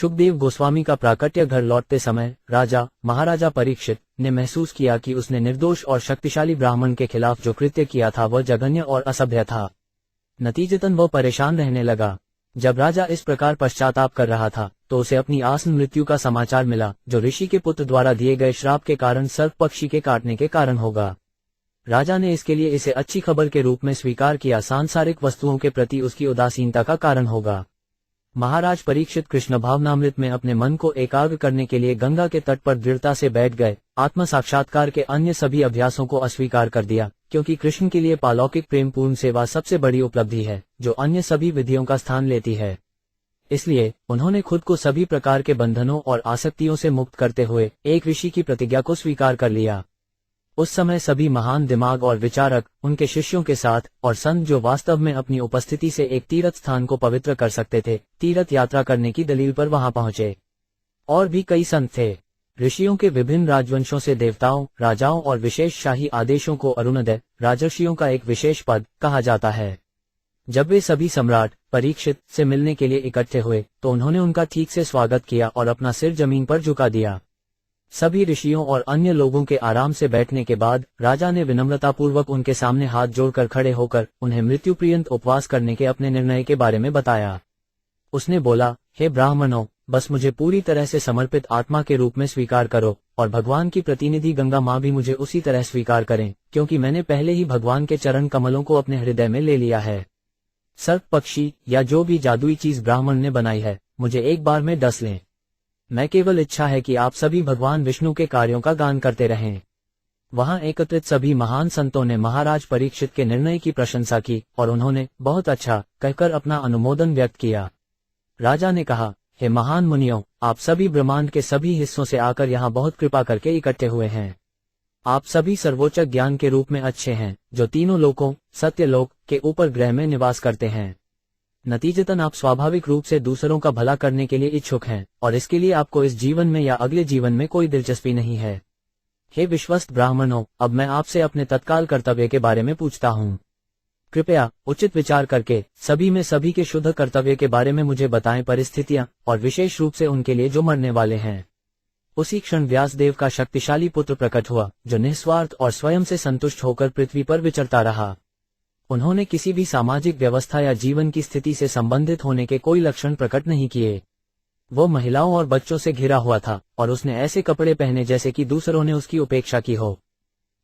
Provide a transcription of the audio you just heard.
शुकदेव गोस्वामी का प्राकट्य घर लौटते समय राजा महाराजा परीक्षित ने महसूस किया कि उसने निर्दोष और शक्तिशाली ब्राह्मण के खिलाफ जो कृत्य किया था वह जघन्य और असभ्य था। नतीजतन वह परेशान रहने लगा। जब राजा इस प्रकार पश्चाताप कर रहा था तो उसे अपनी आसन मृत्यु का समाचार मिला, जो ऋषि के पुत्र द्वारा दिए गए श्राप के कारण सर्प पक्षी के काटने के कारण होगा। राजा ने इसके लिए इसे अच्छी खबर के रूप में स्वीकार किया, सांसारिक वस्तुओं के प्रति उसकी उदासीनता का कारण होगा। महाराज परीक्षित कृष्ण भावनामृत में अपने मन को एकाग्र करने के लिए गंगा के तट पर दृढ़ता से बैठ गए। आत्म साक्षात्कार के अन्य सभी अभ्यासों को अस्वीकार कर दिया, क्योंकि कृष्ण के लिए पालौकिक प्रेमपूर्ण सेवा सबसे बड़ी उपलब्धि है, जो अन्य सभी विधियों का स्थान लेती है। इसलिए उन्होंने खुद को सभी प्रकार के बंधनों और आसक्तियों से मुक्त करते हुए एक ऋषि की प्रतिज्ञा को स्वीकार कर लिया। उस समय सभी महान दिमाग और विचारक उनके शिष्यों के साथ और संत जो वास्तव में अपनी उपस्थिति से एक तीर्थ स्थान को पवित्र कर सकते थे, तीर्थ यात्रा करने की दलील पर वहां पहुंचे। और भी कई संत थे। ऋषियों के विभिन्न राजवंशों से देवताओं, राजाओं और विशेष शाही आदेशों को अरुणोदय, राजर्षियों का एक विशेष पद कहा जाता है। जब वे सभी सम्राट परीक्षित से मिलने के लिए इकट्ठे हुए तो उन्होंने उनका ठीक से स्वागत किया और अपना सिर जमीन पर झुका दिया। सभी ऋषियों और अन्य लोगों के आराम से बैठने के बाद राजा ने विनम्रतापूर्वक उनके सामने हाथ जोड़कर खड़े होकर उन्हें मृत्यु पर्यंत उपवास करने के अपने निर्णय के बारे में बताया। उसने बोला, हे ब्राह्मणों, बस मुझे पूरी तरह से समर्पित आत्मा के रूप में स्वीकार करो और भगवान की प्रतिनिधि गंगा माँ भी मुझे उसी तरह स्वीकार करें, क्योंकि मैंने पहले ही भगवान के चरण कमलों को अपने हृदय में ले लिया है। सर्प पक्षी या जो भी जादुई चीज ब्राह्मण ने बनाई है, मुझे एक बार में डस लें। मैं केवल इच्छा है कि आप सभी भगवान विष्णु के कार्यों का गान करते रहें। वहां एकत्रित सभी महान संतों ने महाराज परीक्षित के निर्णय की प्रशंसा की और उन्होंने बहुत अच्छा कहकर अपना अनुमोदन व्यक्त किया। राजा ने कहा, हे महान मुनियों, आप सभी ब्रह्मांड के सभी हिस्सों से आकर यहाँ बहुत कृपा करके इकट्ठे हुए हैं। आप सभी सर्वोच्च ज्ञान के रूप में अच्छे हैं, जो तीनों लोकों सत्यलोक के ऊपर ग्रह में निवास करते हैं। नतीजतन आप स्वाभाविक रूप से दूसरों का भला करने के लिए इच्छुक हैं और इसके लिए आपको इस जीवन में या अगले जीवन में कोई दिलचस्पी नहीं है। हे विश्वस्त ब्राह्मणों, अब मैं आपसे अपने तत्काल कर्तव्य के बारे में पूछता हूँ। कृपया उचित विचार करके सभी में सभी के शुद्ध कर्तव्य के बारे में मुझे बताएं, परिस्थितियां और विशेष रूप से उनके लिए जो मरने वाले हैं। उसी क्षण व्यासदेव का शक्तिशाली पुत्र प्रकट हुआ, जो निस्वार्थ और स्वयं से संतुष्ट होकर पृथ्वी पर विचरता रहा। उन्होंने किसी भी सामाजिक व्यवस्था या जीवन की स्थिति से संबंधित होने के कोई लक्षण प्रकट नहीं किए। वो महिलाओं और बच्चों से घिरा हुआ था और उसने ऐसे कपड़े पहने जैसे कि दूसरों ने उसकी उपेक्षा की हो।